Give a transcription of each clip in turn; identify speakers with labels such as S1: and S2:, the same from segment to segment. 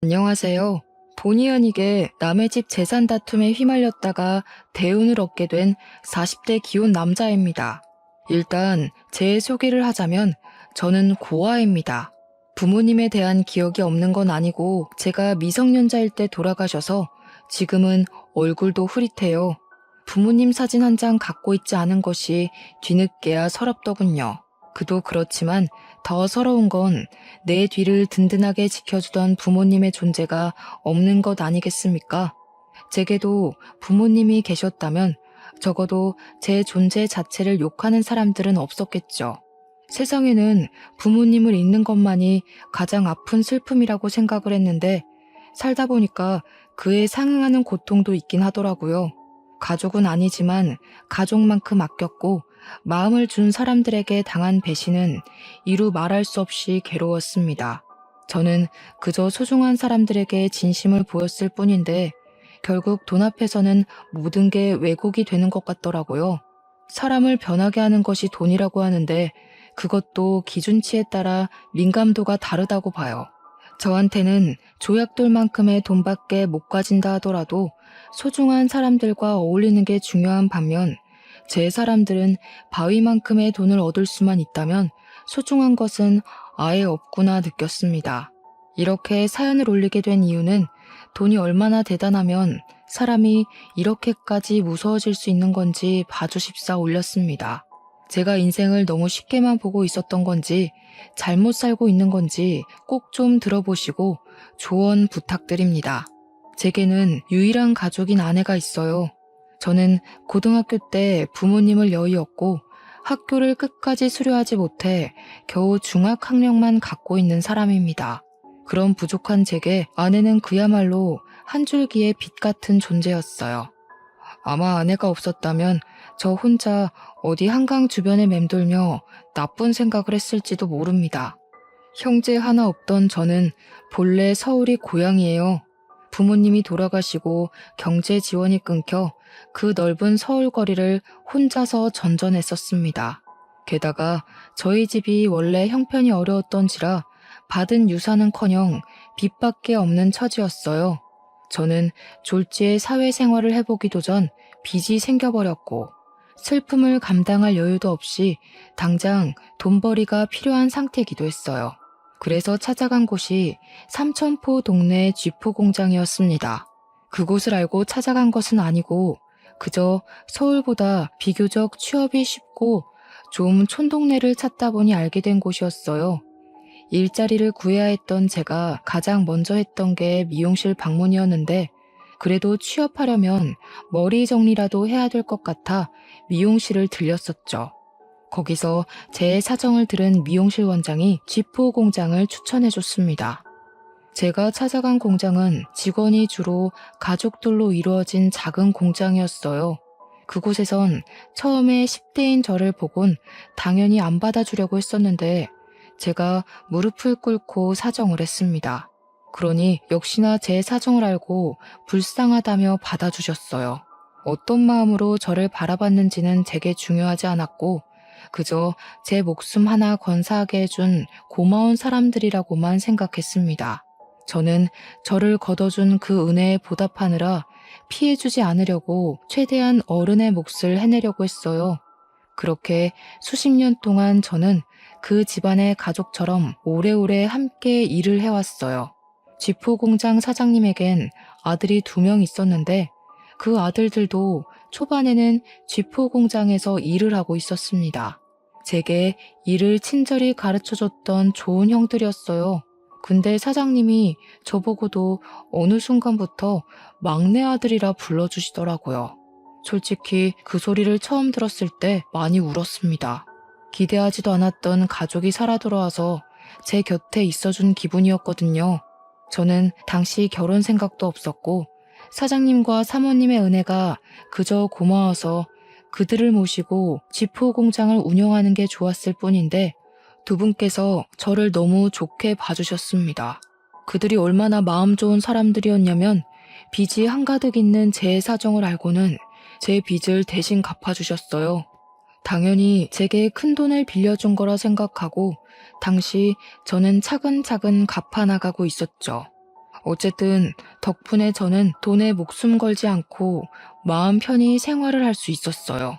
S1: 안녕하세요. 본의 아니게 남의 집 재산 다툼에 휘말렸다가 대운을 얻게 된 40대 기혼 남자입니다. 일단 제 소개를 하자면 저는 고아입니다. 부모님에 대한 기억이 없는 건 아니고 제가 미성년자일 때 돌아가셔서 지금은 얼굴도 흐릿해요. 부모님 사진 한 장 갖고 있지 않은 것이 뒤늦게야 서럽더군요. 그도 그렇지만 더 서러운 건 내 뒤를 든든하게 지켜주던 부모님의 존재가 없는 것 아니겠습니까? 제게도 부모님이 계셨다면 적어도 제 존재 자체를 욕하는 사람들은 없었겠죠. 세상에는 부모님을 잃는 것만이 가장 아픈 슬픔이라고 생각을 했는데 살다 보니까 그에 상응하는 고통도 있긴 하더라고요. 가족은 아니지만 가족만큼 아꼈고 마음을 준 사람들에게 당한 배신은 이루 말할 수 없이 괴로웠습니다. 저는 그저 소중한 사람들에게 진심을 보였을 뿐인데 결국 돈 앞에서는 모든 게 왜곡이 되는 것 같더라고요. 사람을 변하게 하는 것이 돈이라고 하는데 그것도 기준치에 따라 민감도가 다르다고 봐요. 저한테는 조약돌만큼의 돈밖에 못 가진다 하더라도 소중한 사람들과 어울리는 게 중요한 반면 제 사람들은 바위만큼의 돈을 얻을 수만 있다면 소중한 것은 아예 없구나 느꼈습니다. 이렇게 사연을 올리게 된 이유는 돈이 얼마나 대단하면 사람이 이렇게까지 무서워질 수 있는 건지 봐주십사 올렸습니다. 제가 인생을 너무 쉽게만 보고 있었던 건지 잘못 살고 있는 건지 꼭 좀 들어보시고 조언 부탁드립니다. 제게는 유일한 가족인 아내가 있어요. 저는 고등학교 때 부모님을 여의었고 학교를 끝까지 수료하지 못해 겨우 중학학력만 갖고 있는 사람입니다. 그런 부족한 제게 아내는 그야말로 한 줄기의 빛 같은 존재였어요. 아마 아내가 없었다면 저 혼자 어디 한강 주변에 맴돌며 나쁜 생각을 했을지도 모릅니다. 형제 하나 없던 저는 본래 서울이 고향이에요. 부모님이 돌아가시고 경제 지원이 끊겨 그 넓은 서울 거리를 혼자서 전전했었습니다. 게다가 저희 집이 원래 형편이 어려웠던지라 받은 유산은커녕 빚밖에 없는 처지였어요. 저는 졸지에 사회생활을 해보기도 전 빚이 생겨버렸고 슬픔을 감당할 여유도 없이 당장 돈벌이가 필요한 상태이기도 했어요. 그래서 찾아간 곳이 삼천포 동네 쥐포 공장이었습니다. 그곳을 알고 찾아간 것은 아니고 그저 서울보다 비교적 취업이 쉽고 좀 촌동네를 찾다 보니 알게 된 곳이었어요. 일자리를 구해야 했던 제가 가장 먼저 했던 게 미용실 방문이었는데 그래도 취업하려면 머리 정리라도 해야 될 것 같아 미용실을 들렸었죠. 거기서 제 사정을 들은 미용실 원장이 쥐포 공장을 추천해줬습니다. 제가 찾아간 공장은 직원이 주로 가족들로 이루어진 작은 공장이었어요. 그곳에선 처음에 10대인 저를 보곤 당연히 안 받아주려고 했었는데 제가 무릎을 꿇고 사정을 했습니다. 그러니 역시나 제 사정을 알고 불쌍하다며 받아주셨어요. 어떤 마음으로 저를 바라봤는지는 제게 중요하지 않았고 그저 제 목숨 하나 건사하게 해준 고마운 사람들이라고만 생각했습니다. 저는 저를 걷어준 그 은혜에 보답하느라 피해주지 않으려고 최대한 어른의 몫을 해내려고 했어요. 그렇게 수십 년 동안 저는 그 집안의 가족처럼 오래오래 함께 일을 해왔어요. 쥐포 공장 사장님에겐 아들이 2명 있었는데 그 아들들도 초반에는 쥐포 공장에서 일을 하고 있었습니다. 제게 일을 친절히 가르쳐줬던 좋은 형들이었어요. 근데 사장님이 저보고도 어느 순간부터 막내 아들이라 불러주시더라고요. 솔직히 그 소리를 처음 들었을 때 많이 울었습니다. 기대하지도 않았던 가족이 살아 돌아와서 제 곁에 있어준 기분이었거든요. 저는 당시 결혼 생각도 없었고 사장님과 사모님의 은혜가 그저 고마워서 그들을 모시고 쥐포 공장을 운영하는 게 좋았을 뿐인데 두 분께서 저를 너무 좋게 봐주셨습니다. 그들이 얼마나 마음 좋은 사람들이었냐면 빚이 한가득 있는 제 사정을 알고는 제 빚을 대신 갚아주셨어요. 당연히 제게 큰 돈을 빌려준 거라 생각하고 당시 저는 차근차근 갚아나가고 있었죠. 어쨌든 덕분에 저는 돈에 목숨 걸지 않고 마음 편히 생활을 할 수 있었어요.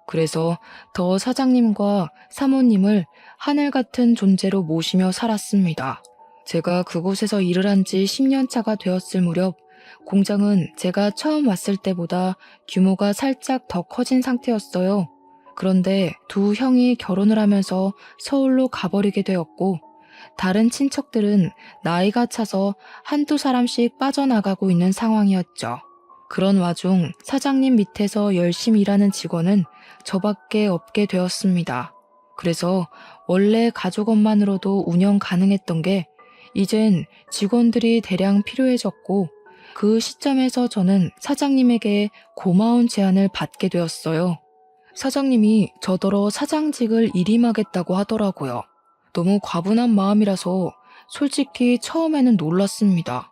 S1: 그래서 더 사장님과 사모님을 하늘 같은 존재로 모시며 살았습니다. 제가 그곳에서 일을 한 지 10년 차가 되었을 무렵 공장은 제가 처음 왔을 때보다 규모가 살짝 더 커진 상태였어요. 그런데 두 형이 결혼을 하면서 서울로 가버리게 되었고 다른 친척들은 나이가 차서 한두 사람씩 빠져나가고 있는 상황이었죠. 그런 와중 사장님 밑에서 열심히 일하는 직원은 저밖에 없게 되었습니다. 그래서 원래 가족원만으로도 운영 가능했던 게 이젠 직원들이 대량 필요해졌고 그 시점에서 저는 사장님에게 고마운 제안을 받게 되었어요. 사장님이 저더러 사장직을 일임하겠다고 하더라고요. 너무 과분한 마음이라서 솔직히 처음에는 놀랐습니다.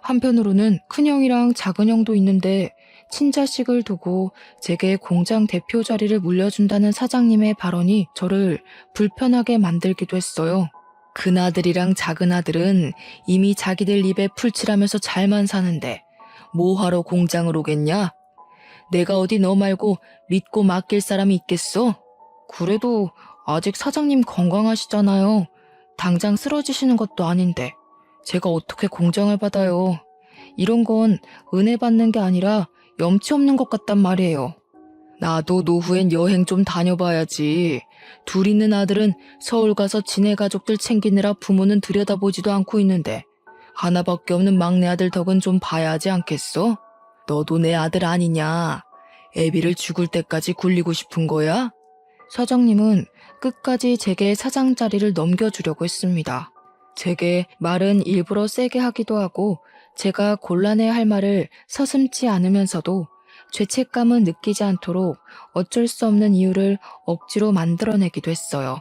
S1: 한편으로는 큰형이랑 작은형도 있는데 친자식을 두고 제게 공장 대표 자리를 물려준다는 사장님의 발언이 저를 불편하게 만들기도 했어요. 큰아들이랑 작은아들은 이미 자기들 입에 풀칠하면서 잘만 사는데 뭐하러 공장을 오겠냐? 내가 어디 너 말고 믿고 맡길 사람이 있겠어? 그래도 아직 사장님 건강하시잖아요. 당장 쓰러지시는 것도 아닌데 제가 어떻게 공장을 받아요. 이런 건 은혜 받는 게 아니라 염치 없는 것 같단 말이에요. 나도 노후엔 여행 좀 다녀봐야지. 둘 있는 아들은 서울 가서 지네 가족들 챙기느라 부모는 들여다보지도 않고 있는데 하나밖에 없는 막내 아들 덕은 좀 봐야 하지 않겠어? 너도 내 아들 아니냐? 애비를 죽을 때까지 굴리고 싶은 거야? 사장님은 끝까지 제게 사장 자리를 넘겨주려고 했습니다. 제게 말은 일부러 세게 하기도 하고 제가 곤란해 할 말을 서슴지 않으면서도 죄책감은 느끼지 않도록 어쩔 수 없는 이유를 억지로 만들어내기도 했어요.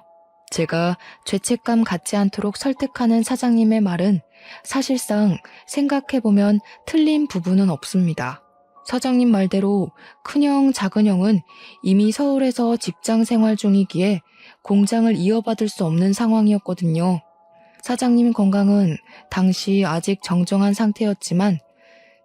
S1: 제가 죄책감 갖지 않도록 설득하는 사장님의 말은 사실상 생각해보면 틀린 부분은 없습니다. 사장님 말대로 큰형, 작은형은 이미 서울에서 직장 생활 중이기에 공장을 이어받을 수 없는 상황이었거든요. 사장님 건강은 당시 아직 정정한 상태였지만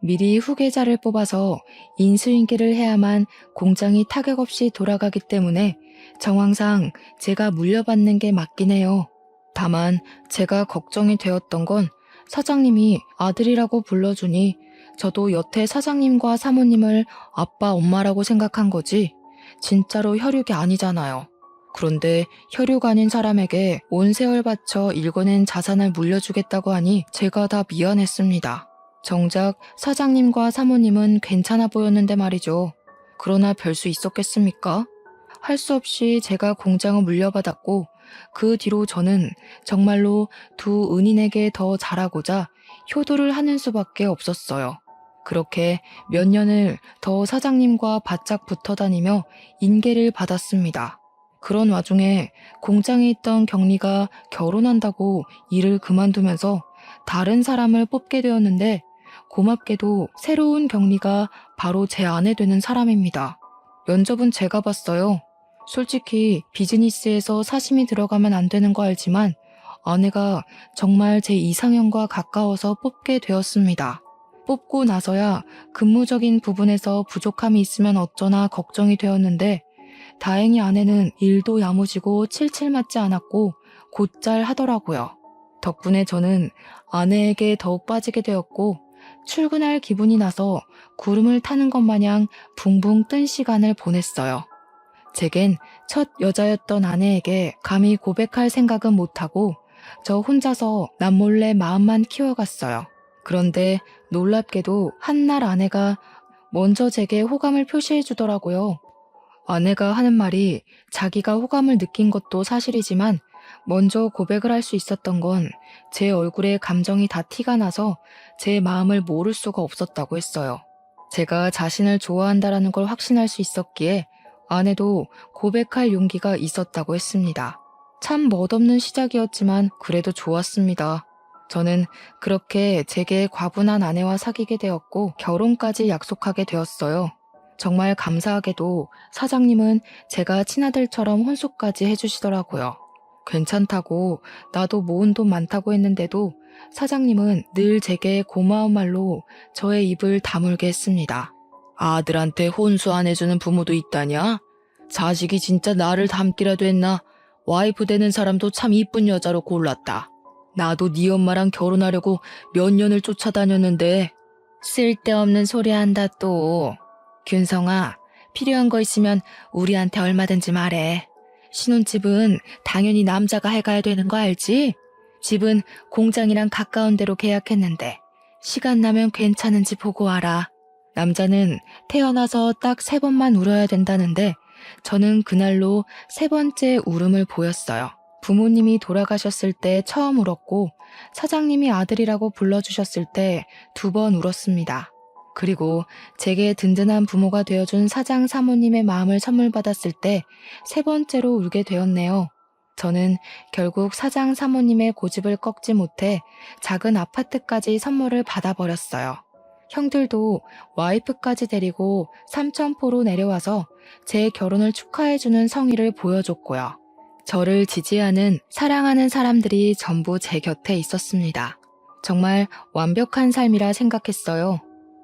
S1: 미리 후계자를 뽑아서 인수인계를 해야만 공장이 타격 없이 돌아가기 때문에 정황상 제가 물려받는 게 맞긴 해요. 다만 제가 걱정이 되었던 건 사장님이 아들이라고 불러주니 저도 여태 사장님과 사모님을 아빠, 엄마라고 생각한 거지 진짜로 혈육이 아니잖아요. 그런데 혈육 아닌 사람에게 온 세월 바쳐 일궈낸 자산을 물려주겠다고 하니 제가 다 미안했습니다. 정작 사장님과 사모님은 괜찮아 보였는데 말이죠. 그러나 별 수 있었겠습니까? 할 수 없이 제가 공장을 물려받았고 그 뒤로 저는 정말로 두 은인에게 더 잘하고자 효도를 하는 수밖에 없었어요. 그렇게 몇 년을 더 사장님과 바짝 붙어 다니며 인계를 받았습니다. 그런 와중에 공장에 있던 경리가 결혼한다고 일을 그만두면서 다른 사람을 뽑게 되었는데 고맙게도 새로운 경리가 바로 제 아내 되는 사람입니다. 면접은 제가 봤어요. 솔직히 비즈니스에서 사심이 들어가면 안 되는 거 알지만 아내가 정말 제 이상형과 가까워서 뽑게 되었습니다. 뽑고 나서야 근무적인 부분에서 부족함이 있으면 어쩌나 걱정이 되었는데 다행히 아내는 일도 야무지고 칠칠 맞지 않았고 곧잘 하더라고요. 덕분에 저는 아내에게 더욱 빠지게 되었고 출근할 기분이 나서 구름을 타는 것 마냥 붕붕 뜬 시간을 보냈어요. 제겐 첫 여자였던 아내에게 감히 고백할 생각은 못하고 저 혼자서 남몰래 마음만 키워갔어요. 그런데 놀랍게도 한날 아내가 먼저 제게 호감을 표시해 주더라고요. 아내가 하는 말이 자기가 호감을 느낀 것도 사실이지만 먼저 고백을 할 수 있었던 건 제 얼굴에 감정이 다 티가 나서 제 마음을 모를 수가 없었다고 했어요. 제가 자신을 좋아한다라는 걸 확신할 수 있었기에 아내도 고백할 용기가 있었다고 했습니다. 참 멋없는 시작이었지만 그래도 좋았습니다. 저는 그렇게 제게 과분한 아내와 사귀게 되었고 결혼까지 약속하게 되었어요. 정말 감사하게도 사장님은 제가 친아들처럼 혼수까지 해주시더라고요. 괜찮다고 나도 모은 돈 많다고 했는데도 사장님은 늘 제게 고마운 말로 저의 입을 다물게 했습니다. 아들한테 혼수 안 해주는 부모도 있다냐? 자식이 진짜 나를 닮기라도 했나? 와이프 되는 사람도 참 이쁜 여자로 골랐다. 나도 네 엄마랑 결혼하려고 몇 년을 쫓아다녔는데. 쓸데없는 소리 한다 또. 균성아, 필요한 거 있으면 우리한테 얼마든지 말해. 신혼집은 당연히 남자가 해가야 되는 거 알지? 집은 공장이랑 가까운 데로 계약했는데 시간 나면 괜찮은지 보고 와라. 남자는 태어나서 딱 3번만 울어야 된다는데 저는 그날로 3번째 울음을 보였어요. 부모님이 돌아가셨을 때 처음 울었고 사장님이 아들이라고 불러주셨을 때 2번 울었습니다. 그리고 제게 든든한 부모가 되어준 사장 사모님의 마음을 선물 받았을 때 3번째로 울게 되었네요. 저는 결국 사장 사모님의 고집을 꺾지 못해 작은 아파트까지 선물을 받아버렸어요. 형들도 와이프까지 데리고 삼천포로 내려와서 제 결혼을 축하해주는 성의를 보여줬고요. 저를 지지하는, 사랑하는 사람들이 전부 제 곁에 있었습니다. 정말 완벽한 삶이라 생각했어요.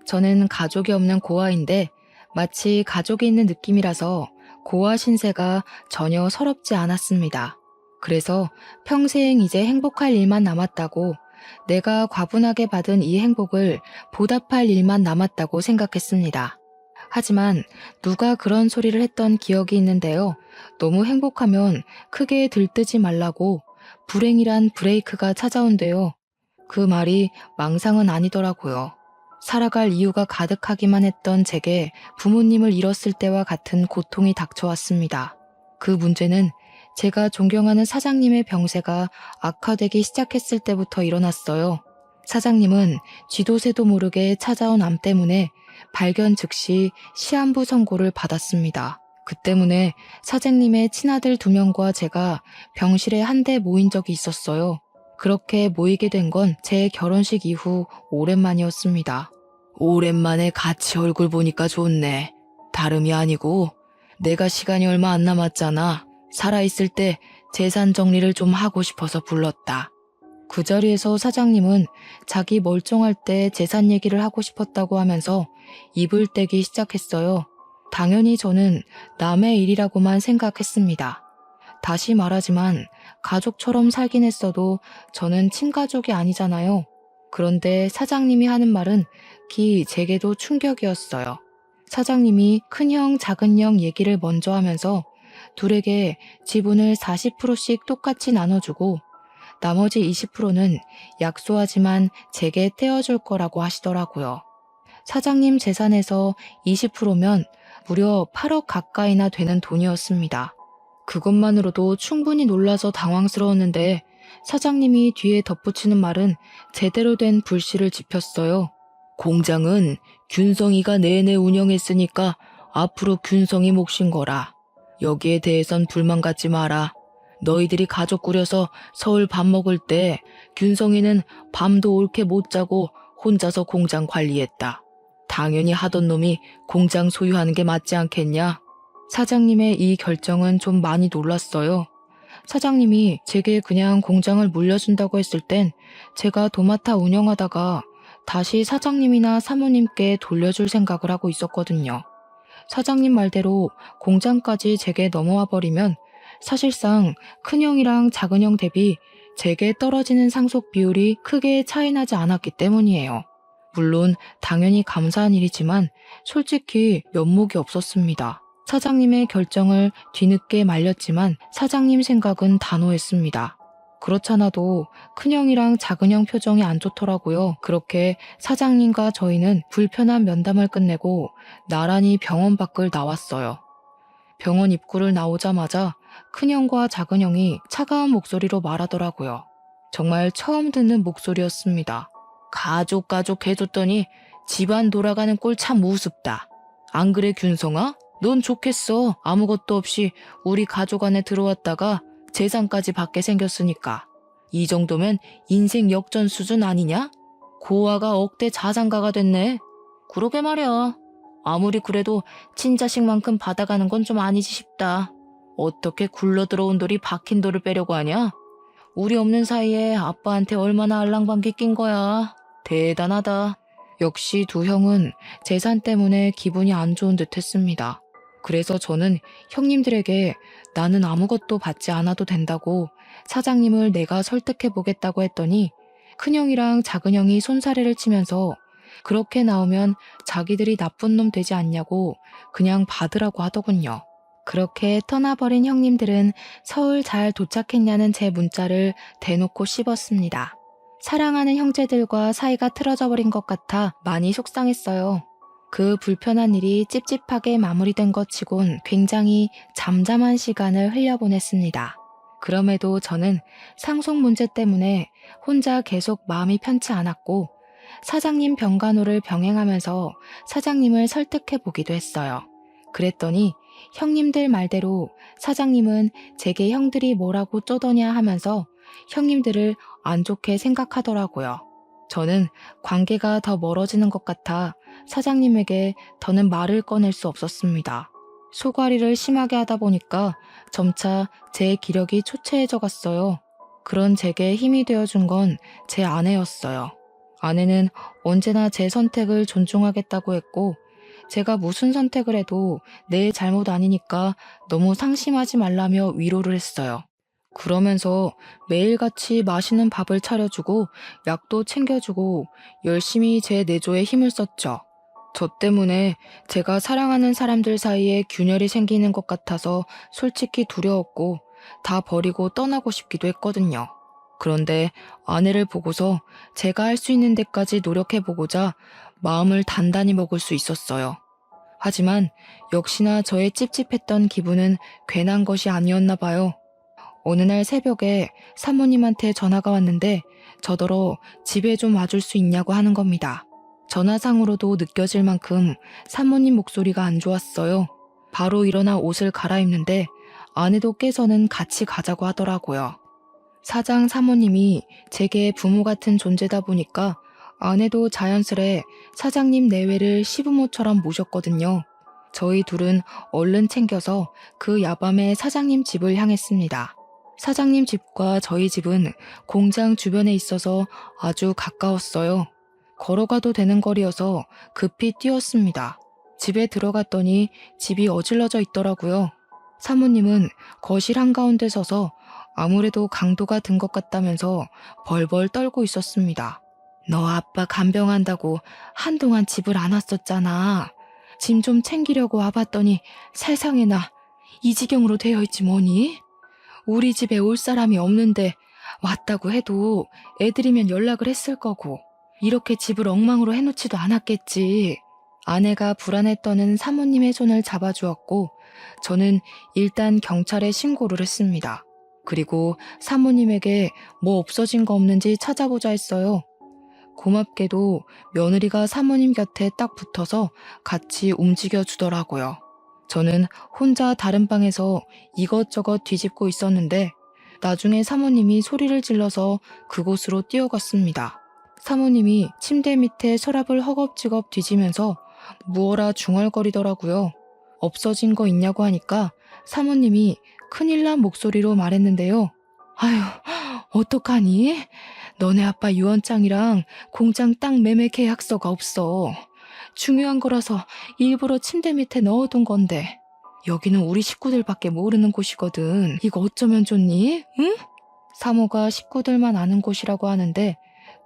S1: 저는 가족이 없는 고아인데 마치 가족이 있는 느낌이라서 고아 신세가 전혀 서럽지 않았습니다. 그래서 평생 이제 행복할 일만 남았다고, 내가 과분하게 받은 이 행복을 보답할 일만 남았다고 생각했습니다. 하지만 누가 그런 소리를 했던 기억이 있는데요. 너무 행복하면 크게 들뜨지 말라고 불행이란 브레이크가 찾아온대요. 그 말이 망상은 아니더라고요. 살아갈 이유가 가득하기만 했던 제게 부모님을 잃었을 때와 같은 고통이 닥쳐왔습니다. 그 문제는 제가 존경하는 사장님의 병세가 악화되기 시작했을 때부터 일어났어요. 사장님은 쥐도 새도 모르게 찾아온 암 때문에 발견 즉시 시한부 선고를 받았습니다. 그 때문에 사장님의 친아들 2명과 제가 병실에 한데 모인 적이 있었어요. 그렇게 모이게 된 건 제 결혼식 이후 오랜만이었습니다. 오랜만에 같이 얼굴 보니까 좋네. 다름이 아니고 내가 시간이 얼마 안 남았잖아. 살아있을 때 재산 정리를 좀 하고 싶어서 불렀다. 그 자리에서 사장님은 자기 멀쩡할 때 재산 얘기를 하고 싶었다고 하면서 입을 떼기 시작했어요. 당연히 저는 남의 일이라고만 생각했습니다. 다시 말하지만 가족처럼 살긴 했어도 저는 친가족이 아니잖아요. 그런데 사장님이 하는 말은 제게도 충격이었어요. 사장님이 큰형, 작은형 얘기를 먼저 하면서 둘에게 지분을 40%씩 똑같이 나눠주고 나머지 20%는 약소하지만 제게 떼어줄 거라고 하시더라고요. 사장님 재산에서 20%면 무려 8억 가까이나 되는 돈이었습니다. 그것만으로도 충분히 놀라서 당황스러웠는데 사장님이 뒤에 덧붙이는 말은 제대로 된 불씨를 지폈어요. 공장은 균성이가 내내 운영했으니까 앞으로 균성이 몫인 거라. 여기에 대해선 불만 갖지 마라. 너희들이 가족 꾸려서 서울 밥 먹을 때 균성이는 밤도 옳게 못 자고 혼자서 공장 관리했다. 당연히 하던 놈이 공장 소유하는 게 맞지 않겠냐? 사장님의 이 결정은 좀 많이 놀랐어요. 사장님이 제게 그냥 공장을 물려준다고 했을 땐 제가 도맡아 운영하다가 다시 사장님이나 사모님께 돌려줄 생각을 하고 있었거든요. 사장님 말대로 공장까지 제게 넘어와 버리면 사실상 큰형이랑 작은형 대비 제게 떨어지는 상속 비율이 크게 차이나지 않았기 때문이에요. 물론 당연히 감사한 일이지만 솔직히 면목이 없었습니다. 사장님의 결정을 뒤늦게 말렸지만 사장님 생각은 단호했습니다. 그렇잖아도 큰형이랑 작은형 표정이 안 좋더라고요. 그렇게 사장님과 저희는 불편한 면담을 끝내고 나란히 병원 밖을 나왔어요. 병원 입구를 나오자마자 큰형과 작은형이 차가운 목소리로 말하더라고요. 정말 처음 듣는 목소리였습니다. 가족 해줬더니 집안 돌아가는 꼴 참 우습다. 안 그래 균성아? 넌 좋겠어. 아무것도 없이 우리 가족 안에 들어왔다가 재산까지 받게 생겼으니까. 이 정도면 인생 역전 수준 아니냐? 고아가 억대 자산가가 됐네. 그러게 말이야. 아무리 그래도 친자식만큼 받아가는 건 좀 아니지 싶다. 어떻게 굴러들어온 돌이 박힌 돌을 빼려고 하냐? 우리 없는 사이에 아빠한테 얼마나 알랑방귀 낀 거야. 대단하다. 역시 두 형은 재산 때문에 기분이 안 좋은 듯 했습니다. 그래서 저는 형님들에게 나는 아무것도 받지 않아도 된다고 사장님을 내가 설득해 보겠다고 했더니 큰형이랑 작은형이 손사래를 치면서 그렇게 나오면 자기들이 나쁜 놈 되지 않냐고 그냥 받으라고 하더군요. 그렇게 떠나버린 형님들은 서울 잘 도착했냐는 제 문자를 대놓고 씹었습니다. 사랑하는 형제들과 사이가 틀어져 버린 것 같아 많이 속상했어요. 그 불편한 일이 찝찝하게 마무리된 것 치곤 굉장히 잠잠한 시간을 흘려보냈습니다. 그럼에도 저는 상속 문제 때문에 혼자 계속 마음이 편치 않았고 사장님 병간호를 병행하면서 사장님을 설득해 보기도 했어요. 그랬더니 형님들 말대로 사장님은 제게 형들이 뭐라고 쪼더냐 하면서 형님들을 안 좋게 생각하더라고요. 저는 관계가 더 멀어지는 것 같아 사장님에게 더는 말을 꺼낼 수 없었습니다. 소가리를 심하게 하다 보니까 점차 제 기력이 초췌해져 갔어요. 그런 제게 힘이 되어준 건 제 아내였어요. 아내는 언제나 제 선택을 존중하겠다고 했고 제가 무슨 선택을 해도 내 잘못 아니니까 너무 상심하지 말라며 위로를 했어요. 그러면서 매일같이 맛있는 밥을 차려주고 약도 챙겨주고 열심히 제 내조에 힘을 썼죠. 저 때문에 제가 사랑하는 사람들 사이에 균열이 생기는 것 같아서 솔직히 두려웠고 다 버리고 떠나고 싶기도 했거든요. 그런데 아내를 보고서 제가 할 수 있는 데까지 노력해보고자 마음을 단단히 먹을 수 있었어요. 하지만 역시나 저의 찝찝했던 기분은 괜한 것이 아니었나 봐요. 어느 날 새벽에 사모님한테 전화가 왔는데 저더러 집에 좀 와줄 수 있냐고 하는 겁니다. 전화상으로도 느껴질 만큼 사모님 목소리가 안 좋았어요. 바로 일어나 옷을 갈아입는데 아내도 깨서는 같이 가자고 하더라고요. 사장 사모님이 제게 부모 같은 존재다 보니까 아내도 자연스레 사장님 내외를 시부모처럼 모셨거든요. 저희 둘은 얼른 챙겨서 그 야밤에 사장님 집을 향했습니다. 사장님 집과 저희 집은 공장 주변에 있어서 아주 가까웠어요. 걸어가도 되는 거리여서 급히 뛰었습니다. 집에 들어갔더니 집이 어질러져 있더라고요. 사모님은 거실 한가운데 서서 아무래도 강도가 든 것 같다면서 벌벌 떨고 있었습니다. 너 아빠 간병한다고 한동안 집을 안 왔었잖아. 짐 좀 챙기려고 와봤더니 세상에나 이 지경으로 되어 있지 뭐니? 우리 집에 올 사람이 없는데 왔다고 해도 애들이면 연락을 했을 거고 이렇게 집을 엉망으로 해놓지도 않았겠지. 아내가 불안해 떠는 사모님의 손을 잡아주었고 저는 일단 경찰에 신고를 했습니다. 그리고 사모님에게 뭐 없어진 거 없는지 찾아보자 했어요. 고맙게도 며느리가 사모님 곁에 딱 붙어서 같이 움직여 주더라고요. 저는 혼자 다른 방에서 이것저것 뒤집고 있었는데 나중에 사모님이 소리를 질러서 그곳으로 뛰어갔습니다. 사모님이 침대 밑에 서랍을 허겁지겁 뒤지면서 무어라 중얼거리더라고요. 없어진 거 있냐고 하니까 사모님이 큰일 난 목소리로 말했는데요. 아휴, 어떡하니? 너네 아빠 유언장이랑 공장 땅 매매 계약서가 없어. 중요한 거라서 일부러 침대 밑에 넣어둔 건데 여기는 우리 식구들밖에 모르는 곳이거든. 이거 어쩌면 좋니? 응? 사모가 식구들만 아는 곳이라고 하는데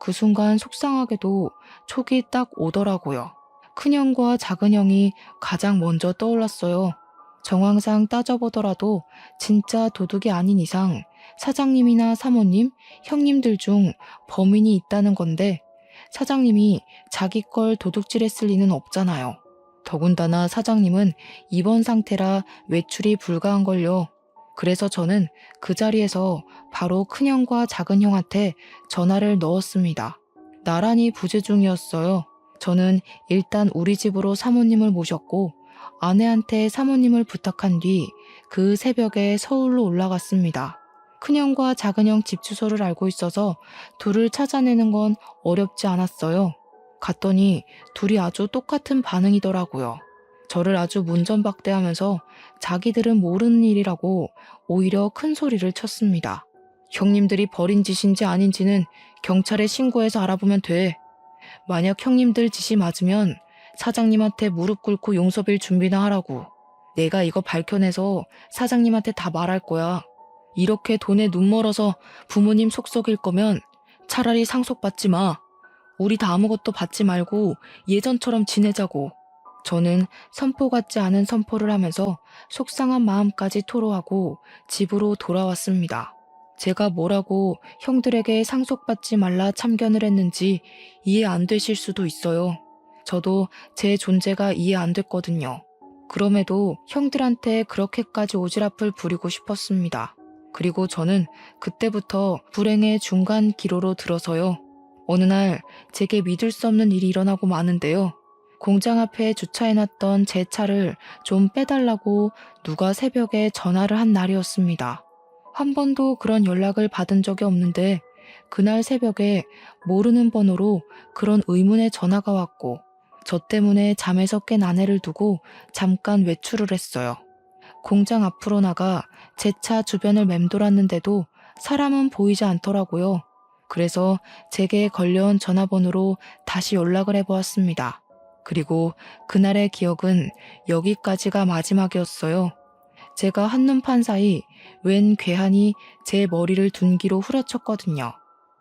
S1: 그 순간 속상하게도 촉이 딱 오더라고요. 큰형과 작은형이 가장 먼저 떠올랐어요. 정황상 따져보더라도 진짜 도둑이 아닌 이상 사장님이나 사모님, 형님들 중 범인이 있다는 건데 사장님이 자기 걸 도둑질했을 리는 없잖아요. 더군다나 사장님은 입원 상태라 외출이 불가한걸요. 그래서 저는 그 자리에서 바로 큰형과 작은형한테 전화를 넣었습니다. 나란히 부재 중이었어요. 저는 일단 우리 집으로 사모님을 모셨고 아내한테 사모님을 부탁한 뒤 그 새벽에 서울로 올라갔습니다. 큰형과 작은형 집 주소를 알고 있어서 둘을 찾아내는 건 어렵지 않았어요. 갔더니 둘이 아주 똑같은 반응이더라고요. 저를 아주 문전박대하면서 자기들은 모르는 일이라고 오히려 큰 소리를 쳤습니다. 형님들이 벌인 짓인지 아닌지는 경찰에 신고해서 알아보면 돼. 만약 형님들 짓이 맞으면 사장님한테 무릎 꿇고 용서 빌 준비나 하라고. 내가 이거 밝혀내서 사장님한테 다 말할 거야. 이렇게 돈에 눈 멀어서 부모님 속 썩일 거면 차라리 상속받지 마. 우리 다 아무것도 받지 말고 예전처럼 지내자고. 저는 선포 같지 않은 선포를 하면서 속상한 마음까지 토로하고 집으로 돌아왔습니다. 제가 뭐라고 형들에게 상속받지 말라 참견을 했는지 이해 안 되실 수도 있어요. 저도 제 존재가 이해 안 됐거든요. 그럼에도 형들한테 그렇게까지 오지랖을 부리고 싶었습니다. 그리고 저는 그때부터 불행의 중간 기로로 들어서요. 어느 날 제게 믿을 수 없는 일이 일어나고 마는데요. 공장 앞에 주차해놨던 제 차를 좀 빼달라고 누가 새벽에 전화를 한 날이었습니다. 한 번도 그런 연락을 받은 적이 없는데 그날 새벽에 모르는 번호로 그런 의문의 전화가 왔고 저 때문에 잠에서 깬 아내를 두고 잠깐 외출을 했어요. 공장 앞으로 나가 제 차 주변을 맴돌았는데도 사람은 보이지 않더라고요. 그래서 제게 걸려온 전화번호로 다시 연락을 해보았습니다. 그리고 그날의 기억은 여기까지가 마지막이었어요. 제가 한눈 판 사이 웬 괴한이 제 머리를 둔기로 후려쳤거든요.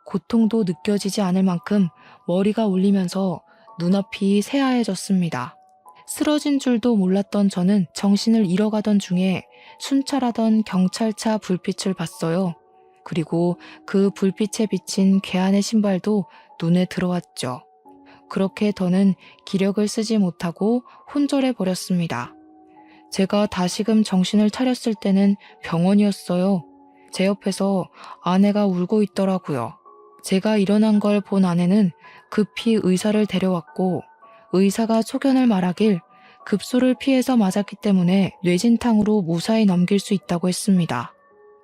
S1: 고통도 느껴지지 않을 만큼 머리가 울리면서 눈앞이 새하얘졌습니다. 쓰러진 줄도 몰랐던 저는 정신을 잃어가던 중에 순찰하던 경찰차 불빛을 봤어요. 그리고 그 불빛에 비친 괴한의 신발도 눈에 들어왔죠. 그렇게 더는 기력을 쓰지 못하고 혼절해 버렸습니다. 제가 다시금 정신을 차렸을 때는 병원이었어요. 제 옆에서 아내가 울고 있더라고요. 제가 일어난 걸 본 아내는 급히 의사를 데려왔고 의사가 소견을 말하길 급소를 피해서 맞았기 때문에 뇌진탕으로 무사히 넘길 수 있다고 했습니다.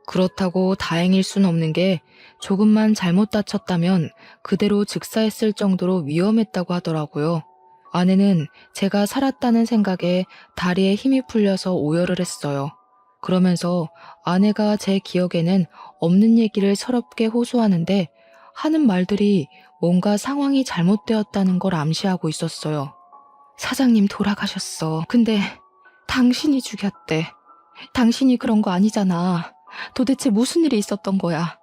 S1: 그렇다고 다행일 순 없는 게 조금만 잘못 다쳤다면 그대로 즉사했을 정도로 위험했다고 하더라고요. 아내는 제가 살았다는 생각에 다리에 힘이 풀려서 오열을 했어요. 그러면서 아내가 제 기억에는 없는 얘기를 서럽게 호소하는데 하는 말들이 뭔가 상황이 잘못되었다는 걸 암시하고 있었어요. 사장님 돌아가셨어. 근데 당신이 죽였대. 당신이 그런 거 아니잖아. 도대체 무슨 일이 있었던 거야?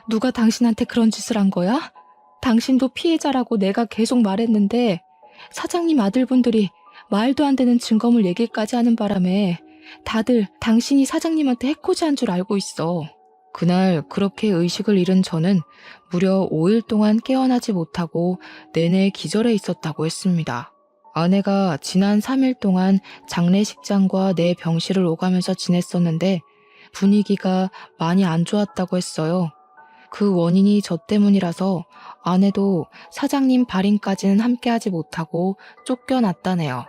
S1: 누가 당신한테 그런 짓을 한 거야? 당신도 피해자라고 내가 계속 말했는데 사장님 아들분들이 말도 안 되는 증거물 얘기까지 하는 바람에 다들 당신이 사장님한테 해코지한 줄 알고 있어. 그날 그렇게 의식을 잃은 저는 무려 5일 동안 깨어나지 못하고 내내 기절해 있었다고 했습니다. 아내가 지난 3일 동안 장례식장과 내 병실을 오가면서 지냈었는데 분위기가 많이 안 좋았다고 했어요. 그 원인이 저 때문이라서 아내도 사장님 발인까지는 함께하지 못하고 쫓겨났다네요.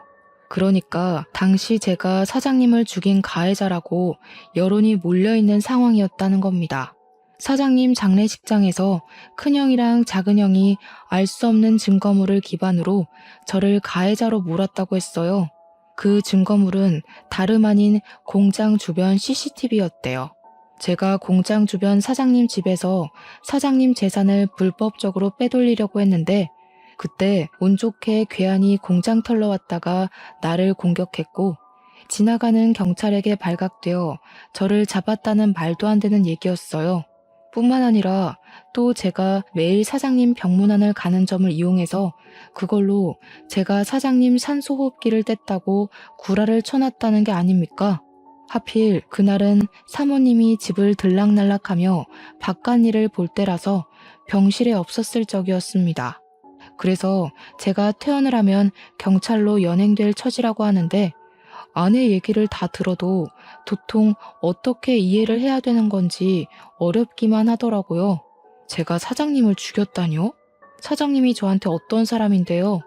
S1: 그러니까 당시 제가 사장님을 죽인 가해자라고 여론이 몰려있는 상황이었다는 겁니다. 사장님 장례식장에서 큰형이랑 작은형이 알 수 없는 증거물을 기반으로 저를 가해자로 몰았다고 했어요. 그 증거물은 다름 아닌 공장 주변 CCTV였대요. 제가 공장 주변 사장님 집에서 사장님 재산을 불법적으로 빼돌리려고 했는데 그때 운 좋게 괴한이 공장 털러 왔다가 나를 공격했고 지나가는 경찰에게 발각되어 저를 잡았다는 말도 안 되는 얘기였어요. 뿐만 아니라 또 제가 매일 사장님 병문안을 가는 점을 이용해서 그걸로 제가 사장님 산소호흡기를 뗐다고 구라를 쳐놨다는 게 아닙니까? 하필 그날은 사모님이 집을 들락날락하며 바깥일을 볼 때라서 병실에 없었을 적이었습니다. 그래서 제가 퇴원을 하면 경찰로 연행될 처지라고 하는데 아내 얘기를 다 들어도 도통 어떻게 이해를 해야 되는 건지 어렵기만 하더라고요. 제가 사장님을 죽였다뇨? 사장님이 저한테 어떤 사람인데요?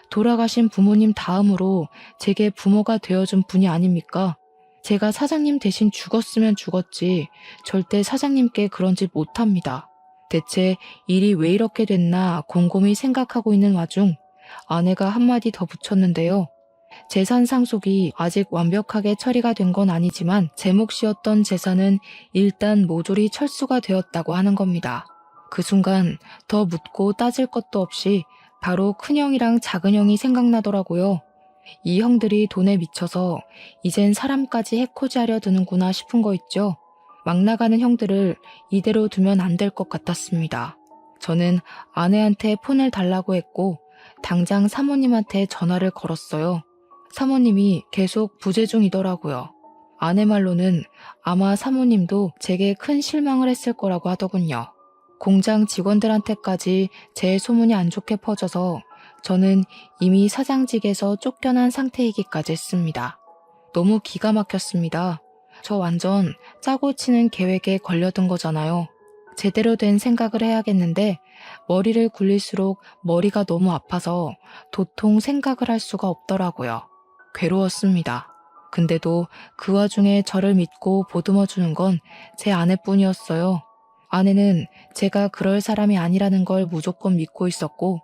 S1: 돌아가신 부모님 다음으로 제게 부모가 되어준 분이 아닙니까? 제가 사장님 대신 죽었으면 죽었지 절대 사장님께 그런 짓 못합니다. 대체 일이 왜 이렇게 됐나 곰곰이 생각하고 있는 와중 아내가 한마디 더 붙였는데요. 재산 상속이 아직 완벽하게 처리가 된 건 아니지만 제 몫이었던 재산은 일단 모조리 철수가 되었다고 하는 겁니다. 그 순간 더 묻고 따질 것도 없이 바로 큰형이랑 작은형이 생각나더라고요. 이 형들이 돈에 미쳐서 이젠 사람까지 해코지하려 드는구나 싶은 거 있죠. 막 나가는 형들을 이대로 두면 안 될 것 같았습니다. 저는 아내한테 폰을 달라고 했고 당장 사모님한테 전화를 걸었어요. 사모님이 계속 부재 중이더라고요. 아내 말로는 아마 사모님도 제게 큰 실망을 했을 거라고 하더군요. 공장 직원들한테까지 제 소문이 안 좋게 퍼져서 저는 이미 사장직에서 쫓겨난 상태이기까지 했습니다. 너무 기가 막혔습니다. 저 완전 짜고 치는 계획에 걸려든 거잖아요. 제대로 된 생각을 해야겠는데 머리를 굴릴수록 머리가 너무 아파서 도통 생각을 할 수가 없더라고요. 괴로웠습니다. 근데도 그 와중에 저를 믿고 보듬어주는 건 제 아내뿐이었어요. 아내는 제가 그럴 사람이 아니라는 걸 무조건 믿고 있었고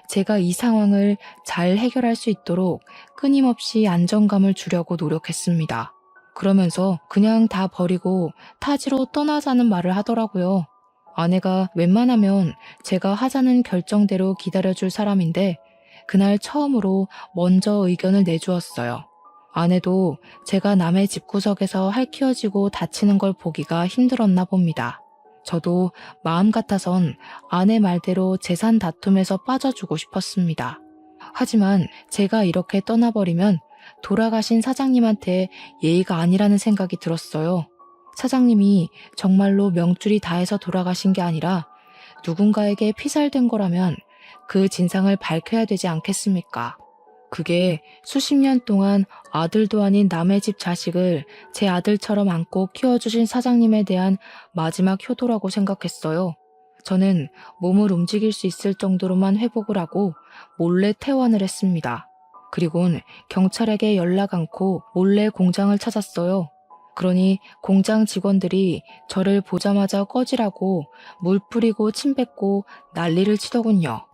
S1: 제가 이 상황을 잘 해결할 수 있도록 끊임없이 안정감을 주려고 노력했습니다. 그러면서 그냥 다 버리고 타지로 떠나자는 말을 하더라고요. 아내가 웬만하면 제가 하자는 결정대로 기다려줄 사람인데 그날 처음으로 먼저 의견을 내주었어요. 아내도 제가 남의 집구석에서 할퀴어지고 다치는 걸 보기가 힘들었나 봅니다. 저도 마음 같아선 아내 말대로 재산 다툼에서 빠져주고 싶었습니다. 하지만 제가 이렇게 떠나버리면 돌아가신 사장님한테 예의가 아니라는 생각이 들었어요. 사장님이 정말로 명줄이 다해서 돌아가신 게 아니라 누군가에게 피살된 거라면 그 진상을 밝혀야 되지 않겠습니까? 그게 수십 년 동안 아들도 아닌 남의 집 자식을 제 아들처럼 안고 키워주신 사장님에 대한 마지막 효도라고 생각했어요. 저는 몸을 움직일 수 있을 정도로만 회복을 하고 몰래 퇴원을 했습니다. 그리고는 경찰에게 연락 않고 몰래 공장을 찾았어요. 그러니 공장 직원들이 저를 보자마자 꺼지라고 물 뿌리고 침 뱉고 난리를 치더군요.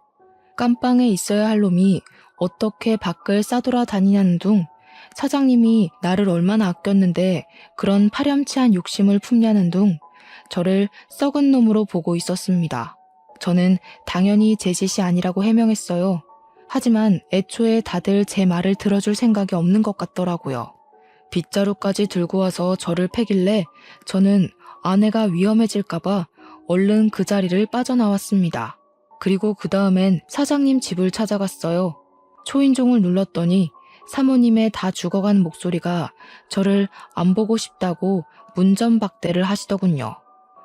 S1: 깜빵에 있어야 할 놈이 어떻게 밖을 싸돌아다니냐는 둥, 사장님이 나를 얼마나 아꼈는데 그런 파렴치한 욕심을 품냐는 둥, 저를 썩은 놈으로 보고 있었습니다. 저는 당연히 제 짓이 아니라고 해명했어요. 하지만 애초에 다들 제 말을 들어줄 생각이 없는 것 같더라고요. 빗자루까지 들고 와서 저를 패길래 저는 아내가 위험해질까봐 얼른 그 자리를 빠져나왔습니다. 그리고 그 다음엔 사장님 집을 찾아갔어요. 초인종을 눌렀더니 사모님의 다 죽어간 목소리가 저를 안 보고 싶다고 문전박대를 하시더군요.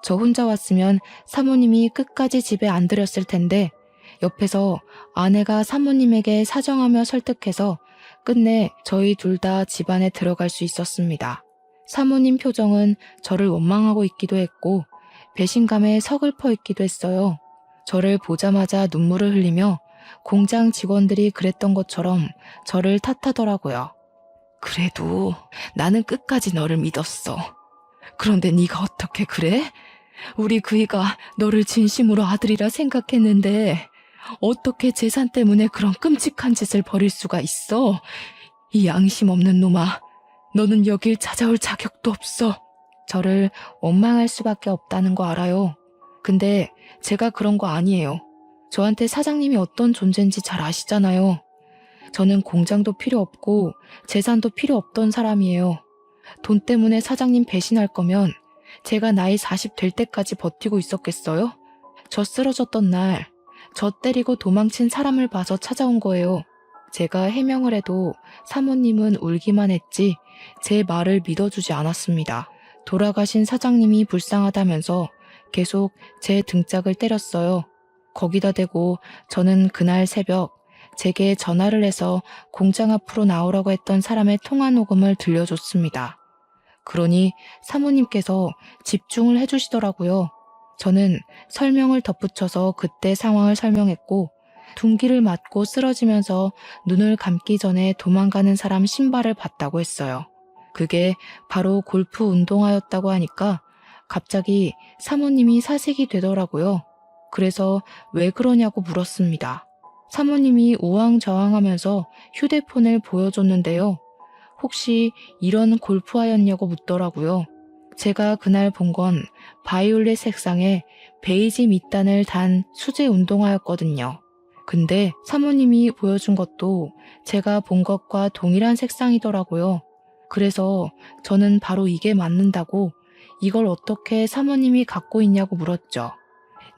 S1: 저 혼자 왔으면 사모님이 끝까지 집에 안 들였을 텐데 옆에서 아내가 사모님에게 사정하며 설득해서 끝내 저희 둘 다 집안에 들어갈 수 있었습니다. 사모님 표정은 저를 원망하고 있기도 했고 배신감에 서글퍼 있기도 했어요. 저를 보자마자 눈물을 흘리며 공장 직원들이 그랬던 것처럼 저를 탓하더라고요. 그래도 나는 끝까지 너를 믿었어. 그런데 네가 어떻게 그래? 우리 그이가 너를 진심으로 아들이라 생각했는데 어떻게 재산 때문에 그런 끔찍한 짓을 벌일 수가 있어? 이 양심 없는 놈아, 너는 여길 찾아올 자격도 없어. 저를 원망할 수밖에 없다는 거 알아요. 근데 제가 그런 거 아니에요. 저한테 사장님이 어떤 존재인지 잘 아시잖아요. 저는 공장도 필요 없고 재산도 필요 없던 사람이에요. 돈 때문에 사장님 배신할 거면 제가 나이 40 될 때까지 버티고 있었겠어요? 저 쓰러졌던 날, 저 때리고 도망친 사람을 봐서 찾아온 거예요. 제가 해명을 해도 사모님은 울기만 했지 제 말을 믿어주지 않았습니다. 돌아가신 사장님이 불쌍하다면서 계속 제 등짝을 때렸어요. 거기다 대고 저는 그날 새벽 제게 전화를 해서 공장 앞으로 나오라고 했던 사람의 통화 녹음을 들려줬습니다. 그러니 사모님께서 집중을 해주시더라고요. 저는 설명을 덧붙여서 그때 상황을 설명했고 둔기를 맞고 쓰러지면서 눈을 감기 전에 도망가는 사람 신발을 봤다고 했어요. 그게 바로 골프 운동화였다고 하니까 갑자기 사모님이 사색이 되더라고요. 그래서 왜 그러냐고 물었습니다. 사모님이 우왕좌왕하면서 휴대폰을 보여줬는데요. 혹시 이런 골프화였냐고 묻더라고요. 제가 그날 본 건 바이올렛 색상의 베이지 밑단을 단 수제 운동화였거든요. 근데 사모님이 보여준 것도 제가 본 것과 동일한 색상이더라고요. 그래서 저는 바로 이게 맞는다고 이걸 어떻게 사모님이 갖고 있냐고 물었죠.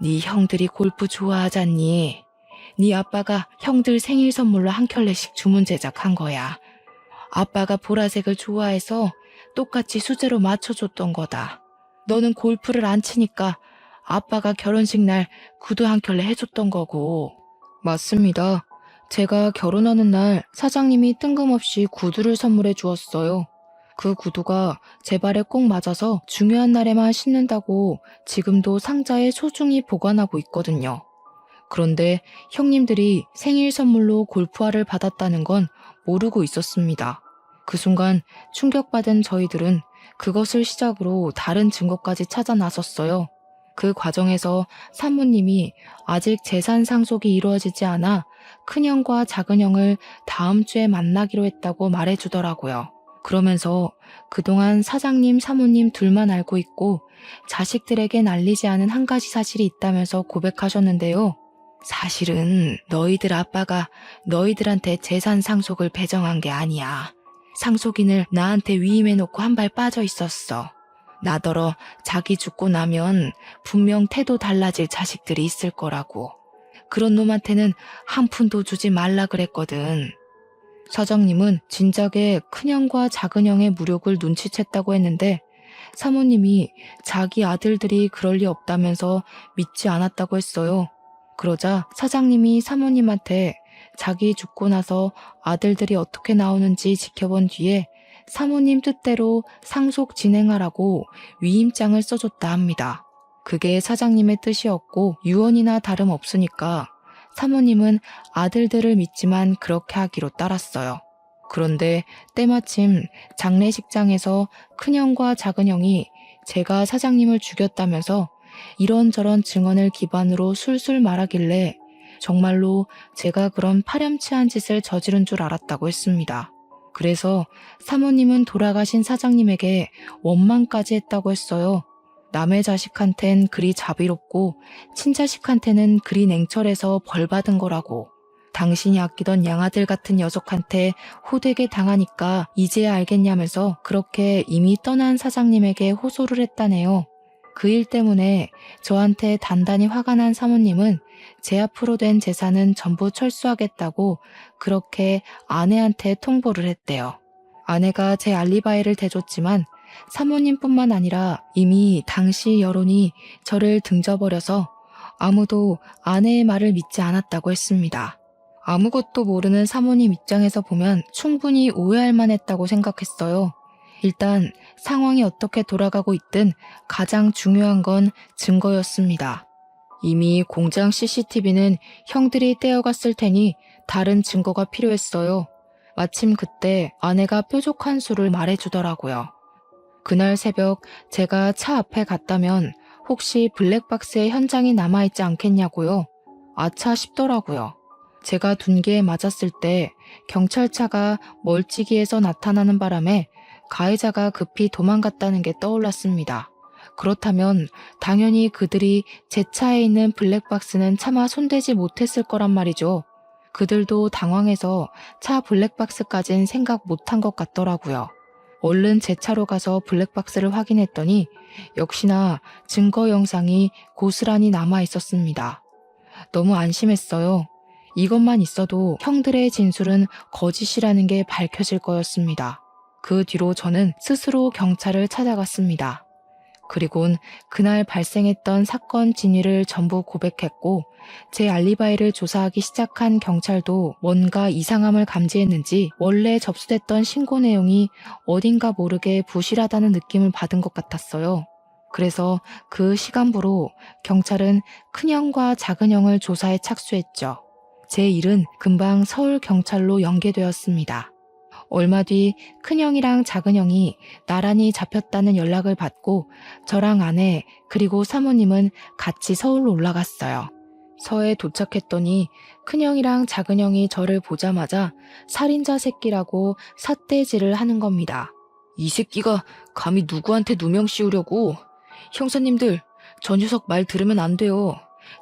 S1: 네 형들이 골프 좋아하잖니. 네 아빠가 형들 생일 선물로 한 켤레씩 주문 제작한 거야. 아빠가 보라색을 좋아해서 똑같이 수제로 맞춰줬던 거다. 너는 골프를 안 치니까 아빠가 결혼식 날 구두 한 켤레 해줬던 거고. 맞습니다. 제가 결혼하는 날 사장님이 뜬금없이 구두를 선물해 주었어요. 그 구두가 제 발에 꼭 맞아서 중요한 날에만 신는다고 지금도 상자에 소중히 보관하고 있거든요. 그런데 형님들이 생일 선물로 골프화를 받았다는 건 모르고 있었습니다. 그 순간 충격받은 저희들은 그것을 시작으로 다른 증거까지 찾아 나섰어요. 그 과정에서 사모님이 아직 재산 상속이 이루어지지 않아 큰형과 작은형을 다음 주에 만나기로 했다고 말해주더라고요. 그러면서 그동안 사장님, 사모님 둘만 알고 있고 자식들에겐 알리지 않은 한 가지 사실이 있다면서 고백하셨는데요. 사실은 너희들 아빠가 너희들한테 재산 상속을 배정한 게 아니야. 상속인을 나한테 위임해놓고 한 발 빠져 있었어. 나더러 자기 죽고 나면 분명 태도 달라질 자식들이 있을 거라고. 그런 놈한테는 한 푼도 주지 말라 그랬거든. 사장님은 진작에 큰형과 작은형의 무력을 눈치챘다고 했는데 사모님이 자기 아들들이 그럴 리 없다면서 믿지 않았다고 했어요. 그러자 사장님이 사모님한테 자기 죽고 나서 아들들이 어떻게 나오는지 지켜본 뒤에 사모님 뜻대로 상속 진행하라고 위임장을 써줬다 합니다. 그게 사장님의 뜻이었고 유언이나 다름없으니까 사모님은 아들들을 믿지만 그렇게 하기로 따랐어요. 그런데 때마침 장례식장에서 큰형과 작은형이 제가 사장님을 죽였다면서 이런저런 증언을 기반으로 술술 말하길래 정말로 제가 그런 파렴치한 짓을 저지른 줄 알았다고 했습니다. 그래서 사모님은 돌아가신 사장님에게 원망까지 했다고 했어요. 남의 자식한텐 그리 자비롭고 친자식한테는 그리 냉철해서 벌 받은 거라고. 당신이 아끼던 양아들 같은 녀석한테 호되게 당하니까 이제야 알겠냐면서 그렇게 이미 떠난 사장님에게 호소를 했다네요. 그 일 때문에 저한테 단단히 화가 난 사모님은 제 앞으로 된 재산은 전부 철수하겠다고 그렇게 아내한테 통보를 했대요. 아내가 제 알리바이를 대줬지만 사모님뿐만 아니라 이미 당시 여론이 저를 등져버려서 아무도 아내의 말을 믿지 않았다고 했습니다. 아무것도 모르는 사모님 입장에서 보면 충분히 오해할 만했다고 생각했어요. 일단 상황이 어떻게 돌아가고 있든 가장 중요한 건 증거였습니다. 이미 공장 CCTV는 형들이 떼어갔을 테니 다른 증거가 필요했어요. 마침 그때 아내가 뾰족한 수를 말해주더라고요. 그날 새벽 제가 차 앞에 갔다면 혹시 블랙박스의 현장이 남아있지 않겠냐고요. 아차 싶더라고요. 제가 둔기에 맞았을 때 경찰차가 멀찍이에서 나타나는 바람에 가해자가 급히 도망갔다는 게 떠올랐습니다. 그렇다면 당연히 그들이 제 차에 있는 블랙박스는 차마 손대지 못했을 거란 말이죠. 그들도 당황해서 차 블랙박스까진 생각 못한 것 같더라고요. 얼른 제 차로 가서 블랙박스를 확인했더니 역시나 증거 영상이 고스란히 남아 있었습니다. 너무 안심했어요. 이것만 있어도 형들의 진술은 거짓이라는 게 밝혀질 거였습니다. 그 뒤로 저는 스스로 경찰을 찾아갔습니다. 그리곤 그날 발생했던 사건 진위를 전부 고백했고 제 알리바이를 조사하기 시작한 경찰도 뭔가 이상함을 감지했는지 원래 접수됐던 신고 내용이 어딘가 모르게 부실하다는 느낌을 받은 것 같았어요. 그래서 그 시간부로 경찰은 큰형과 작은형을 조사에 착수했죠. 제 일은 금방 서울경찰로 연계되었습니다. 얼마 뒤 큰형이랑 작은형이 나란히 잡혔다는 연락을 받고 저랑 아내 그리고 사모님은 같이 서울로 올라갔어요. 서에 도착했더니 큰형이랑 작은형이 저를 보자마자 살인자 새끼라고 삿대질을 하는 겁니다. 이 새끼가 감히 누구한테 누명 씌우려고. 형사님들, 저 녀석 말 들으면 안 돼요.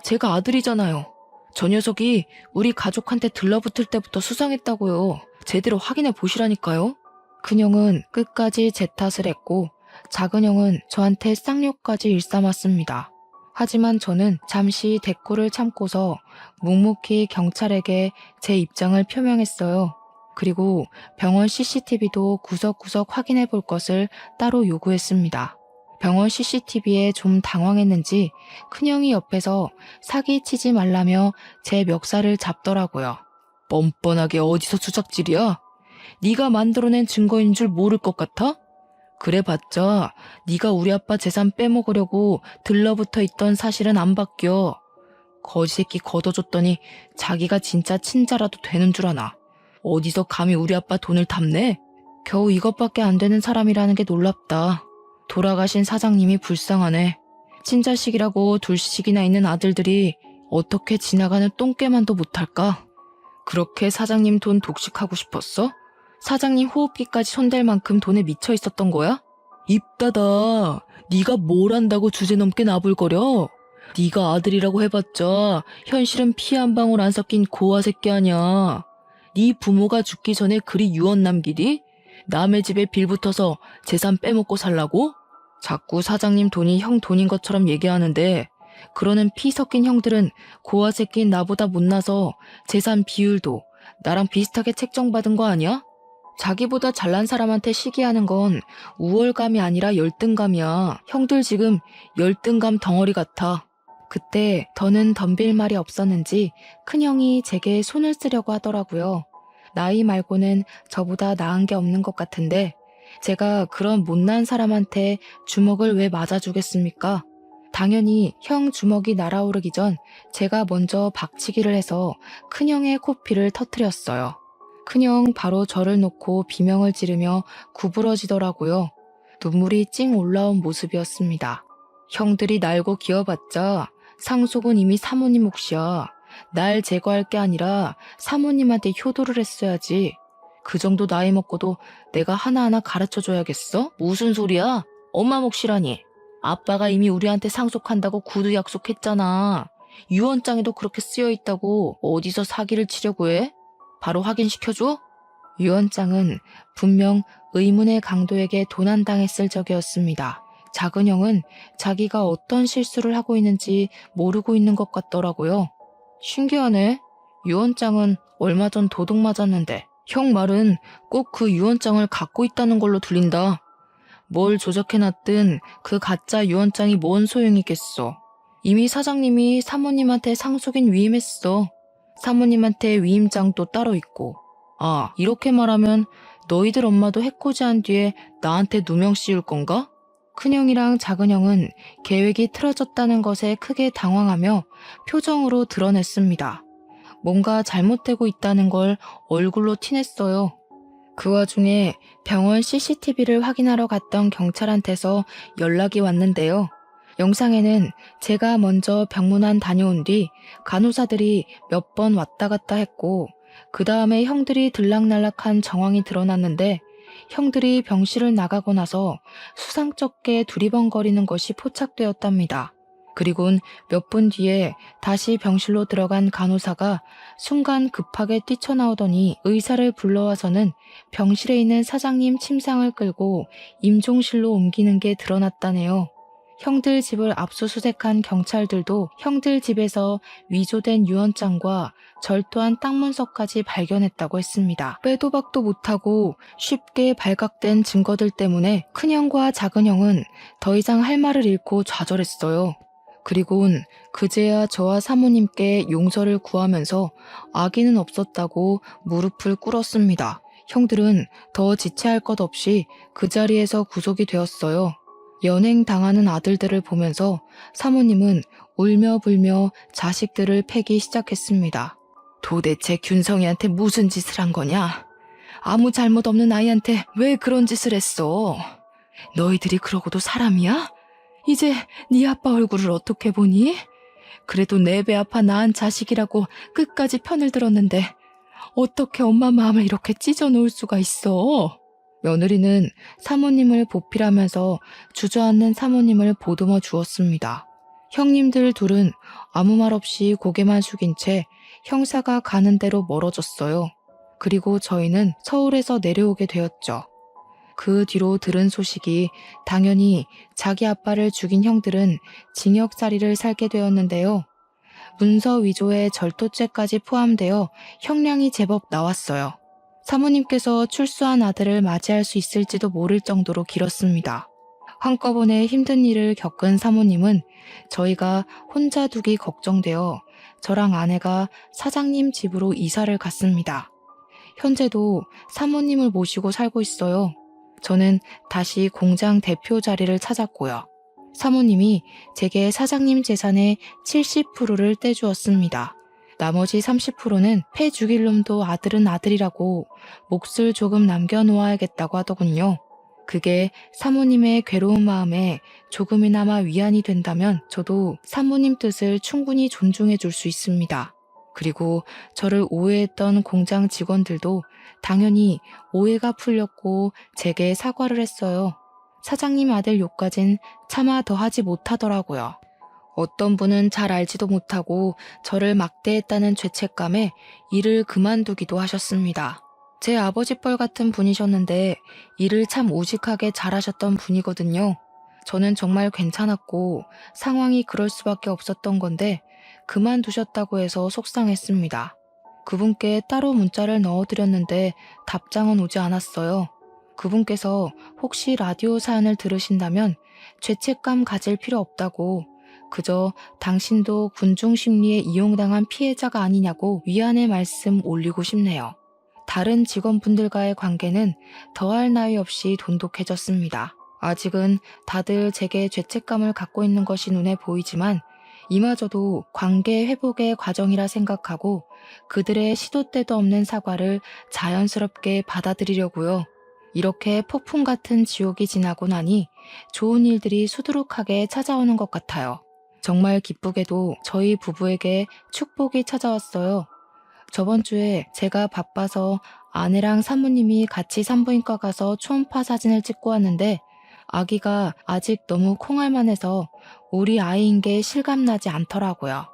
S1: 제가 아들이잖아요. 저 녀석이 우리 가족한테 들러붙을 때부터 수상했다고요. 제대로 확인해 보시라니까요. 큰형은 끝까지 제 탓을 했고 작은형은 저한테 쌍욕까지 일삼았습니다. 하지만 저는 잠시 대꾸를 참고서 묵묵히 경찰에게 제 입장을 표명했어요. 그리고 병원 CCTV도 구석구석 확인해 볼 것을 따로 요구했습니다. 병원 CCTV에 좀 당황했는지 큰형이 옆에서 사기치지 말라며 제 멱살을 잡더라고요. 뻔뻔하게 어디서 수작질이야? 네가 만들어낸 증거인 줄 모를 것 같아? 그래봤자 네가 우리 아빠 재산 빼먹으려고 들러붙어 있던 사실은 안 바뀌어. 거지새끼 걷어줬더니 자기가 진짜 친자라도 되는 줄 아나. 어디서 감히 우리 아빠 돈을 탐내? 겨우 이것밖에 안 되는 사람이라는 게 놀랍다. 돌아가신 사장님이 불쌍하네. 친자식이라고 둘씩이나 있는 아들들이 어떻게 지나가는 똥개만도 못할까? 그렇게 사장님 돈 독식하고 싶었어? 사장님 호흡기까지 손댈 만큼 돈에 미쳐 있었던 거야? 입 닫아. 네가 뭘 안다고 주제넘게 나불거려? 네가 아들이라고 해봤자 현실은 피 한 방울 안 섞인 고아 새끼 아니야. 네 부모가 죽기 전에 그리 유언 남기디? 남의 집에 빌붙어서 재산 빼먹고 살라고? 자꾸 사장님 돈이 형 돈인 것처럼 얘기하는데 그러는 피 섞인 형들은 고아 새끼인 나보다 못나서 재산 비율도 나랑 비슷하게 책정받은 거 아니야? 자기보다 잘난 사람한테 시기하는 건 우월감이 아니라 열등감이야. 형들 지금 열등감 덩어리 같아. 그때 더는 덤빌 말이 없었는지 큰형이 제게 손을 쓰려고 하더라고요. 나이 말고는 저보다 나은 게 없는 것 같은데 제가 그런 못난 사람한테 주먹을 왜 맞아주겠습니까? 당연히 형 주먹이 날아오르기 전 제가 먼저 박치기를 해서 큰형의 코피를 터뜨렸어요. 큰형 바로 저를 놓고 비명을 지르며 구부러지더라고요. 눈물이 찡 올라온 모습이었습니다. 형들이 날고 기어봤자 상속은 이미 사모님 몫이야. 날 제거할 게 아니라 사모님한테 효도를 했어야지. 그 정도 나이 먹고도 내가 하나하나 가르쳐줘야겠어? 무슨 소리야? 엄마 몫이라니. 아빠가 이미 우리한테 상속한다고 구두 약속했잖아. 유언장에도 그렇게 쓰여있다고 어디서 사기를 치려고 해? 바로 확인시켜줘? 유언장은 분명 의문의 강도에게 도난당했을 적이었습니다. 작은 형은 자기가 어떤 실수를 하고 있는지 모르고 있는 것 같더라고요. 신기하네. 유언장은 얼마 전 도둑 맞았는데 형 말은 꼭 그 유언장을 갖고 있다는 걸로 들린다. 뭘 조작해놨든 그 가짜 유언장이 뭔 소용이겠어. 이미 사장님이 사모님한테 상속인 위임했어. 사모님한테 위임장도 따로 있고. 아, 이렇게 말하면 너희들 엄마도 해코지한 뒤에 나한테 누명 씌울 건가? 큰형이랑 작은형은 계획이 틀어졌다는 것에 크게 당황하며 표정으로 드러냈습니다. 뭔가 잘못되고 있다는 걸 얼굴로 티냈어요. 그 와중에 병원 CCTV를 확인하러 갔던 경찰한테서 연락이 왔는데요. 영상에는 제가 먼저 병문안 다녀온 뒤 간호사들이 몇 번 왔다 갔다 했고 그 다음에 형들이 들락날락한 정황이 드러났는데 형들이 병실을 나가고 나서 수상쩍게 두리번거리는 것이 포착되었답니다. 그리곤 몇 분 뒤에 다시 병실로 들어간 간호사가 순간 급하게 뛰쳐나오더니 의사를 불러와서는 병실에 있는 사장님 침상을 끌고 임종실로 옮기는 게 드러났다네요. 형들 집을 압수수색한 경찰들도 형들 집에서 위조된 유언장과 절도한 땅 문서까지 발견했다고 했습니다. 빼도 박도 못하고 쉽게 발각된 증거들 때문에 큰형과 작은형은 더 이상 할 말을 잃고 좌절했어요. 그리곤 그제야 저와 사모님께 용서를 구하면서 악의는 없었다고 무릎을 꿇었습니다. 형들은 더 지체할 것 없이 그 자리에서 구속이 되었어요. 연행당하는 아들들을 보면서 사모님은 울며 불며 자식들을 패기 시작했습니다. 도대체 균성이한테 무슨 짓을 한 거냐? 아무 잘못 없는 아이한테 왜 그런 짓을 했어? 너희들이 그러고도 사람이야? 이제 네 아빠 얼굴을 어떻게 보니? 그래도 내 배 아파 낳은 자식이라고 끝까지 편을 들었는데 어떻게 엄마 마음을 이렇게 찢어 놓을 수가 있어? 며느리는 사모님을 보필하면서 주저앉는 사모님을 보듬어 주었습니다. 형님들 둘은 아무 말 없이 고개만 숙인 채 형사가 가는 대로 멀어졌어요. 그리고 저희는 서울에서 내려오게 되었죠. 그 뒤로 들은 소식이 당연히 자기 아빠를 죽인 형들은 징역살이를 살게 되었는데요. 문서 위조에 절도죄까지 포함되어 형량이 제법 나왔어요. 사모님께서 출소한 아들을 맞이할 수 있을지도 모를 정도로 길었습니다. 한꺼번에 힘든 일을 겪은 사모님은 저희가 혼자 두기 걱정되어 저랑 아내가 사장님 집으로 이사를 갔습니다. 현재도 사모님을 모시고 살고 있어요. 저는 다시 공장 대표 자리를 찾았고요. 사모님이 제게 사장님 재산의 70%를 떼주었습니다. 나머지 30%는 패 죽일 놈도 아들은 아들이라고 몫을 조금 남겨놓아야겠다고 하더군요. 그게 사모님의 괴로운 마음에 조금이나마 위안이 된다면 저도 사모님 뜻을 충분히 존중해 줄 수 있습니다. 그리고 저를 오해했던 공장 직원들도 당연히 오해가 풀렸고 제게 사과를 했어요. 사장님 아들 욕까진 차마 더 하지 못하더라고요. 어떤 분은 잘 알지도 못하고 저를 막대했다는 죄책감에 일을 그만두기도 하셨습니다. 제 아버지뻘 같은 분이셨는데 일을 참 우직하게 잘하셨던 분이거든요. 저는 정말 괜찮았고 상황이 그럴 수밖에 없었던 건데 그만두셨다고 해서 속상했습니다. 그분께 따로 문자를 넣어드렸는데 답장은 오지 않았어요. 그분께서 혹시 라디오 사연을 들으신다면 죄책감 가질 필요 없다고 그저 당신도 군중 심리에 이용당한 피해자가 아니냐고 위안의 말씀 올리고 싶네요. 다른 직원분들과의 관계는 더할 나위 없이 돈독해졌습니다. 아직은 다들 제게 죄책감을 갖고 있는 것이 눈에 보이지만 이마저도 관계 회복의 과정이라 생각하고 그들의 시도 때도 없는 사과를 자연스럽게 받아들이려고요. 이렇게 폭풍 같은 지옥이 지나고 나니 좋은 일들이 수두룩하게 찾아오는 것 같아요. 정말 기쁘게도 저희 부부에게 축복이 찾아왔어요. 저번 주에 제가 바빠서 아내랑 사모님이 같이 산부인과 가서 초음파 사진을 찍고 왔는데 아기가 아직 너무 콩알만해서 우리 아이인 게 실감나지 않더라고요.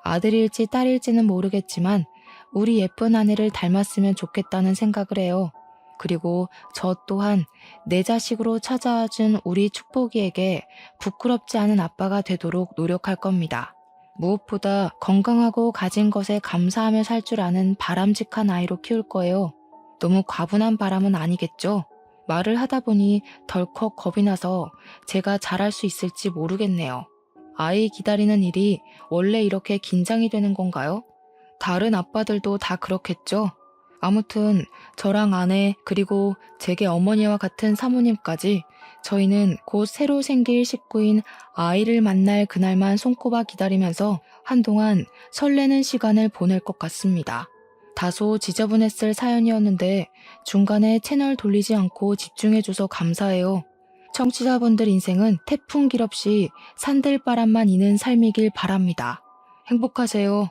S1: 아들일지 딸일지는 모르겠지만 우리 예쁜 아내를 닮았으면 좋겠다는 생각을 해요. 그리고 저 또한 내 자식으로 찾아와준 우리 축복이에게 부끄럽지 않은 아빠가 되도록 노력할 겁니다. 무엇보다 건강하고 가진 것에 감사하며 살 줄 아는 바람직한 아이로 키울 거예요. 너무 과분한 바람은 아니겠죠? 말을 하다 보니 덜컥 겁이 나서 제가 잘할 수 있을지 모르겠네요. 아이 기다리는 일이 원래 이렇게 긴장이 되는 건가요? 다른 아빠들도 다 그렇겠죠? 아무튼 저랑 아내 그리고 제게 어머니와 같은 사모님까지 저희는 곧 새로 생길 식구인 아이를 만날 그날만 손꼽아 기다리면서 한동안 설레는 시간을 보낼 것 같습니다. 다소 지저분했을 사연이었는데 중간에 채널 돌리지 않고 집중해줘서 감사해요. 청취자분들 인생은 태풍 길 없이 산들바람만 이는 삶이길 바랍니다. 행복하세요.